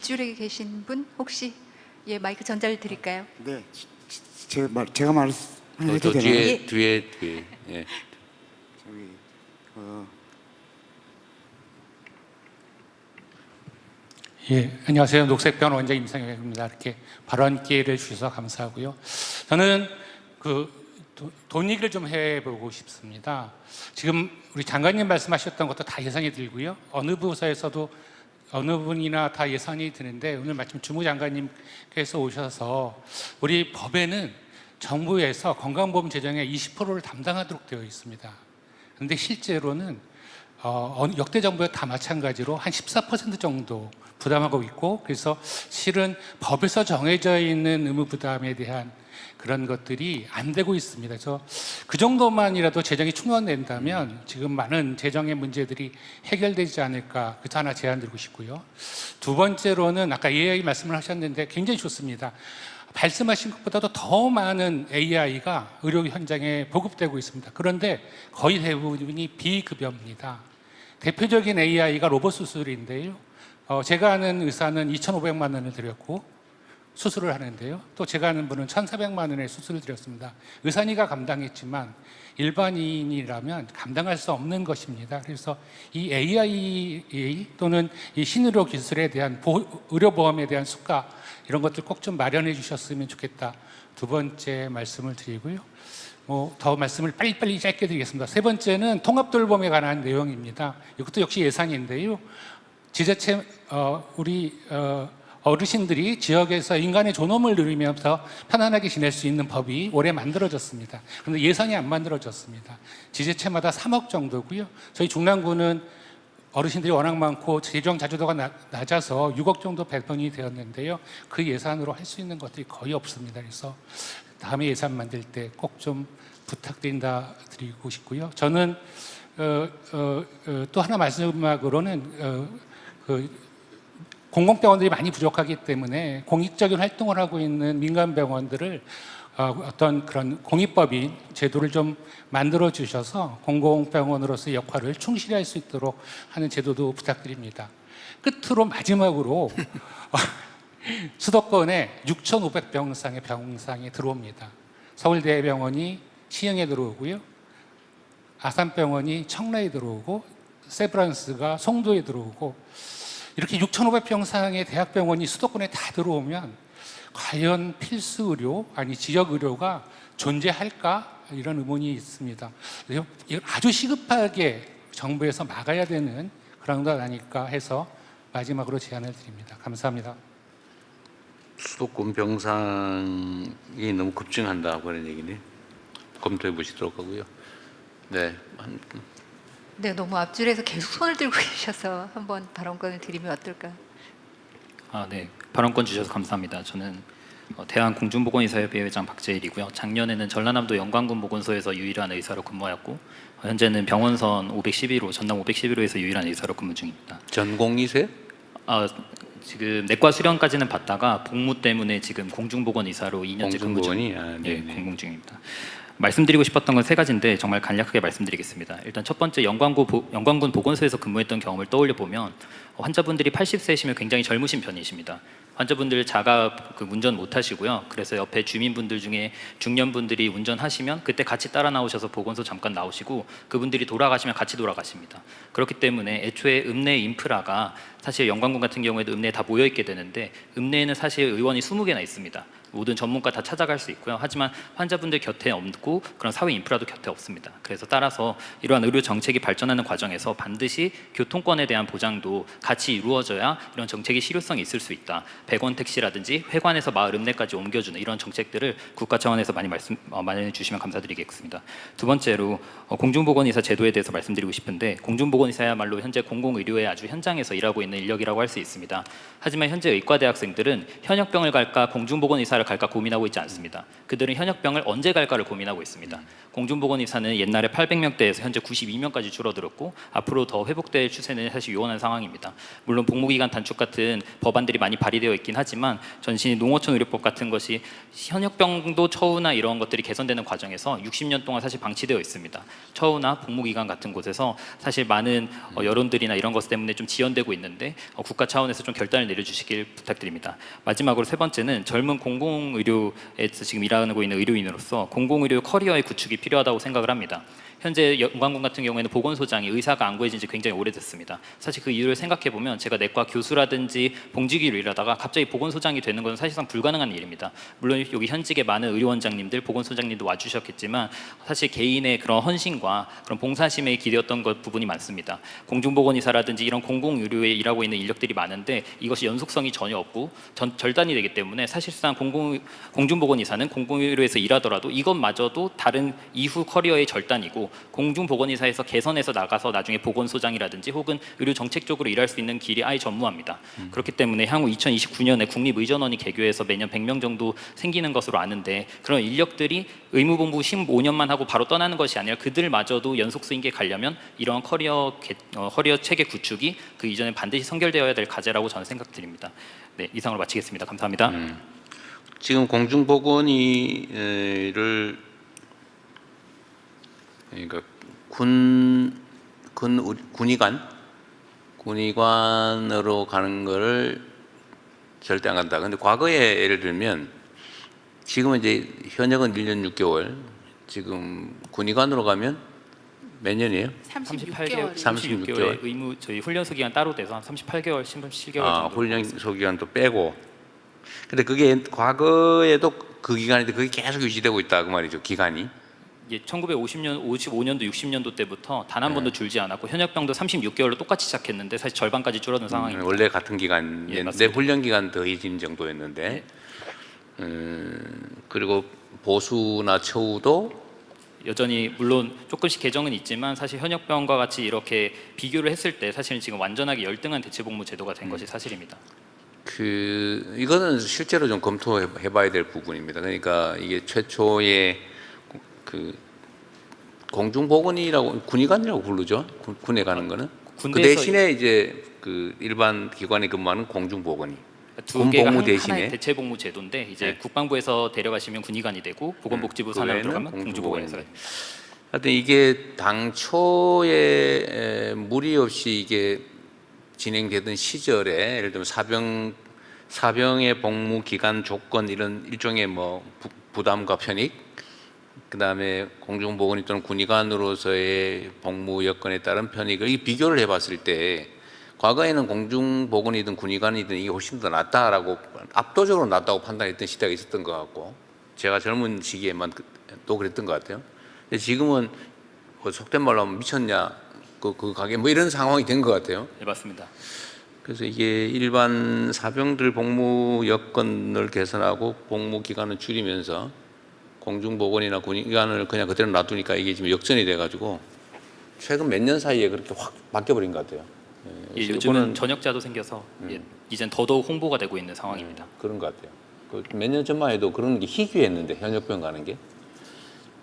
앞줄에 계신 분 혹시 마이크 전자를 드릴까요? 네, 제가 말해도 저 되나요? 뒤에 예. 저기 안녕하세요. 녹색변 원장 임상혁입니다. 이렇게 발언 기회를 주셔서 감사하고요. 저는 돈 얘기를 좀 해보고 싶습니다. 지금 우리 장관님 말씀하셨던 것도 다 예상이 들고요. 어느 부서에서도 어느 분이나 다 예상이 드는데, 오늘 마침 주무장관님께서 오셔서 우리 법에는 정부에서 건강보험 재정의 20%를 담당하도록 되어 있습니다. 그런데 실제로는 역대 정부에 다 마찬가지로 한 14% 정도 부담하고 있고, 그래서 실은 법에서 정해져 있는 의무 부담에 대한 그런 것들이 안 되고 있습니다. 그래서 그 정도만이라도 재정이 충원된다면 지금 많은 재정의 문제들이 해결되지 않을까, 그래서 하나 제안 드리고 싶고요. 두 번째로는 아까 AI 말씀을 하셨는데 굉장히 좋습니다. 말씀하신 것보다도 더 많은 AI가 의료 현장에 보급되고 있습니다. 그런데 거의 대부분이 비급여입니다. 대표적인 AI가 로봇 수술인데요. 제가 아는 의사는 2,500만 원을 들였고 수술을 하는데요. 또 제가 아는 분은 1,400만 원의 수술을 드렸습니다. 의사니까 감당했지만 일반인이라면 감당할 수 없는 것입니다. 그래서 이 AI 또는 이 신의료 기술에 대한 의료보험에 대한 수가, 이런 것들 꼭 좀 마련해 주셨으면 좋겠다. 두 번째 말씀을 드리고요. 더 말씀을 빨리빨리 짧게 드리겠습니다. 세 번째는 통합돌봄에 관한 내용입니다. 이것도 역시 예상인데요. 지자체 우리 어르신들이 지역에서 인간의 존엄을 누리면서 편안하게 지낼 수 있는 법이 올해 만들어졌습니다. 그런데 예산이 안 만들어졌습니다. 지자체마다 3억 정도고요. 저희 중랑구는 어르신들이 워낙 많고 재정 자주도가 낮아서 6억 정도 배분이 되었는데요. 그 예산으로 할 수 있는 것들이 거의 없습니다. 그래서 다음에 예산 만들 때 꼭 좀 드리고 싶고요. 저는 또 하나 마지막으로는 공공병원들이 많이 부족하기 때문에 공익적인 활동을 하고 있는 민간병원들을 어떤 그런 공익법인 제도를 좀 만들어 주셔서 공공병원으로서의 역할을 충실히 할 수 있도록 하는 제도도 부탁드립니다. 끝으로 마지막으로 수도권에 6,500병상의 병상이 들어옵니다. 서울대병원이 시흥에 들어오고요. 아산병원이 청라에 들어오고 세브란스가 송도에 들어오고, 이렇게 6,500병상의 대학병원이 수도권에 다 들어오면 과연 필수 의료, 아니 지역 의료가 존재할까? 이런 의문이 있습니다. 이걸 아주 시급하게 정부에서 막아야 되는 그런 것 아닐까 해서 마지막으로 제안을 드립니다. 감사합니다. 수도권 병상이 너무 급증한다 그런 얘기네. 검토해 보시도록 하고요. 네, 너무 앞줄에서 계속 손을 들고 계셔서 한번 발언권을 드리면 어떨까? 네, 발언권 주셔서 감사합니다. 저는 대한공중보건의사협의 회장 박재일이고요. 작년에는 전라남도 영광군 보건소에서 유일한 의사로 근무하였고, 현재는 병원선 511호, 전남 511호에서 유일한 의사로 근무 중입니다. 전공이세요? 지금 내과 수련까지는 받다가 복무 때문에 지금 공중보건의사로 2년째 근무 중입니다. 네, 공공 중입니다. 말씀드리고 싶었던 건 세 가지인데 정말 간략하게 말씀드리겠습니다. 일단 첫 번째, 영광군 보건소에서 근무했던 경험을 떠올려 보면 환자분들이 80세시면 굉장히 젊으신 편이십니다. 환자분들 자가 운전 못 하시고요. 그래서 옆에 주민분들 중에 중년분들이 운전하시면 그때 같이 따라 나오셔서 보건소 잠깐 나오시고, 그분들이 돌아가시면 같이 돌아가십니다. 그렇기 때문에 애초에 읍내 인프라가, 사실 영광군 같은 경우에도 읍내에 다 모여 있게 되는데, 읍내에는 사실 의원이 20개나 있습니다. 모든 전문가 다 찾아갈 수 있고요. 하지만 환자분들 곁에 없고 그런 사회 인프라도 곁에 없습니다. 그래서 따라서 이러한 의료 정책이 발전하는 과정에서 반드시 교통권에 대한 보장도 같이 이루어져야 이런 정책이 실효성이 있을 수 있다. 100원 택시라든지 회관에서 마을 읍내까지 옮겨주는 이런 정책들을 국가 차원에서 많이 마련해 주시면 감사드리겠습니다. 두 번째로 공중보건의사 제도에 대해서 말씀드리고 싶은데, 공중보건의사야말로 현재 공공의료의 아주 현장에서 일하고 있는 인력이라고 할 수 있습니다. 하지만 현재 의과대학생들은 현역병을 갈까 공중보건의사를 갈까 고민하고 있지 않습니다. 그들은 현역병을 언제 갈까를 고민하고 있습니다. 공중보건의사는 옛날에 800명대에서 현재 92명까지 줄어들었고, 앞으로 더 회복될 추세는 사실 요원한 상황입니다. 물론 복무기간 단축 같은 법안들이 많이 발의되어 있긴 하지만 전신 농어촌 의료법 같은 것이 현역병도 처우나 이런 것들이 개선되는 과정에서 60년 동안 사실 방치되어 있습니다. 처우나 복무기간 같은 곳에서 사실 많은 여론들이나 이런 것 때문에 좀 지연되고 있는데 국가 차원에서 좀 결단을 내려주시길 부탁드립니다. 마지막으로 세 번째는 젊은 공공의료에서 지금 일하고 있는 의료인으로서 공공의료 커리어의 구축이 필요하다고 생각을 합니다. 현재 영광군 같은 경우에는 보건소장이 의사가 안 구해진 지 굉장히 오래됐습니다. 사실 그 이유를 생각해 보면 제가 내과 교수라든지 봉직위로 일하다가 갑자기 보건소장이 되는 것은 사실상 불가능한 일입니다. 물론 여기 현직의 많은 의료원장님들, 보건소장님도 와주셨겠지만 사실 개인의 그런 헌신과 그런 봉사심에 기대었던 것 부분이 많습니다. 공중보건의사라든지 이런 공공의료에 일하고 있는 인력들이 많은데 이것이 연속성이 전혀 없고 절단이 되기 때문에 사실상 공중보건의사는 공공의료에서 일하더라도 이것마저도 다른 이후 커리어의 절단이고 공중보건의사에서 개선해서 나가서 나중에 보건소장이라든지 혹은 의료정책 쪽으로 일할 수 있는 길이 아예 전무합니다. 그렇기 때문에 향후 2029년에 국립의전원이 개교해서 매년 100명 정도 생기는 것으로 아는데 그런 인력들이 의무본부 15년만 하고 바로 떠나는 것이 아니라 그들마저도 연속성 있게 가려면 이러한 커리어 체계 구축이 그 이전에 반드시 선결되어야 될 과제라고 저는 생각드립니다. 네, 이상으로 마치겠습니다. 감사합니다. 지금 공중보건의를 그러니까 군의관으로 가는 거를 절대 안 간다. 근데 과거에 예를 들면 지금은 이제 현역은 1년 6개월, 지금 군의관으로 가면 몇 년이에요? 38개월, 36개월. 의무 저희 훈련소 기간 따로 돼서 한 38개월, 17개월 정도. 훈련소 기간도 빼고. 근데 그게 과거에도 그 기간인데 그게 계속 유지되고 있다 그 말이죠. 기간이. 예, 55년도, 60년도 때부터 단 한 번도 줄지 않았고 현역병도 36개월로 똑같이 시작했는데 사실 절반까지 줄어든 상황입니다. 원래 같은 기간인데 예, 훈련 기간 더해진 정도였는데 그리고 보수나 처우도 여전히 물론 조금씩 개정은 있지만 사실 현역병과 같이 이렇게 비교를 했을 때 사실은 지금 완전하게 열등한 대체복무 제도가 된 것이 사실입니다. 이거는 실제로 좀 검토해봐야 될 부분입니다. 그러니까 이게 최초의 공중보건이라고 군의관이라고 부르죠. 군에 가는 거는 그 대신에 이제 그 일반 기관에 근무하는 공중보건이 두 개가 군복무 하나의 대신에 대체복무 제도인데 이제 네. 국방부에서 데려가시면 군의관이 되고 보건복지부 산하로 들어가면 공중보건에서. 하여튼 이게 당초에 무리 없이 이게 진행되던 시절에 예를 들면 사병의 복무 기간 조건 이런 일종의 뭐 부담과 편익, 그다음에 공중보건이 또는 군의관으로서의 복무 여건에 따른 편익을 이 비교를 해봤을 때 과거에는 공중보건이든 군의관이든 이게 훨씬 더 낫다라고 압도적으로 낫다고 판단했던 시대가 있었던 것 같고 제가 젊은 시기에만 또 그랬던 것 같아요. 근데 지금은 속된 말로 하면 미쳤냐 그 가게 뭐 이런 상황이 된 것 같아요. 네, 맞습니다. 그래서 이게 일반 사병들 복무 여건을 개선하고 복무 기간을 줄이면서 공중보건이나 군의관을 그냥 그대로 놔두니까 이게 지금 역전이 돼가지고 최근 몇 년 사이에 그렇게 확 바뀌어버린 것 같아요. 예, 요즘은 전역자도 생겨서 이젠 더더욱 홍보가 되고 있는 상황입니다. 그런 것 같아요. 몇 년 전만 해도 그런 게 희귀했는데 현역병 가는 게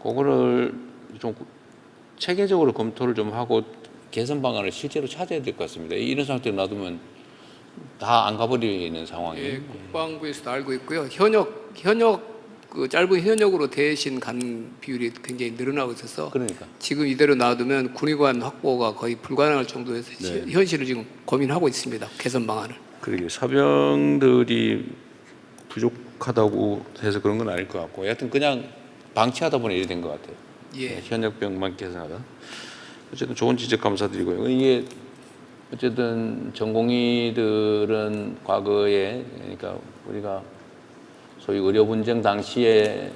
그거를 좀 체계적으로 검토를 좀 하고 개선 방안을 실제로 찾아야 될 것 같습니다. 이런 상태로 놔두면 다 안 가버리는 상황이에요. 예, 국방부에서도 알고 있고요. 현역 그 짧은 현역으로 대신 간 비율이 굉장히 늘어나고 있어서 그러니까 지금 이대로 놔두면 군의관 확보가 거의 불가능할 정도에서 현실을 지금 고민하고 있습니다. 개선 방안을. 그러게 사병들이 부족하다고 해서 그런 건 아닐 것 같고 여하튼 그냥 방치하다 보니 이렇게 된 것 같아요. 예. 현역병만 개선하다. 어쨌든 좋은 지적 감사드리고요. 이게 어쨌든 전공의들은 과거에 그러니까 우리가 소위 의료 분쟁 당시에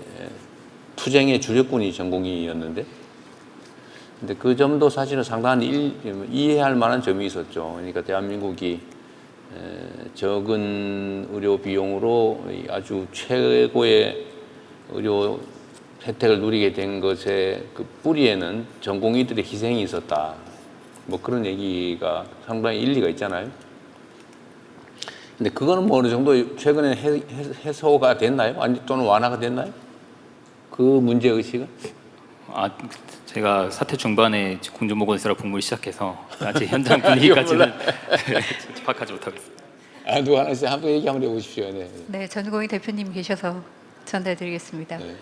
투쟁의 주력군이 전공의였는데, 근데 그 점도 사실은 상당한 이해할 만한 점이 있었죠. 그러니까 대한민국이 적은 의료 비용으로 아주 최고의 의료 혜택을 누리게 된 것의 그 뿌리에는 전공의들의 희생이 있었다. 뭐 그런 얘기가 상당히 일리가 있잖아요. 근데 그거는 뭐 어느 정도 최근에 해소가 됐나요? 아니 또는 완화가 됐나요? 그 문제 의식은? 제가 사태 중반에 공중보건의사로 복무를 시작해서 아직 현장 분위기까지는 파악하지 못하고 있습니다. 누구 하나 있어요? 한번 얘기 한번 해보십시오. 네. 네, 전공희 대표님 계셔서 전달드리겠습니다. 네.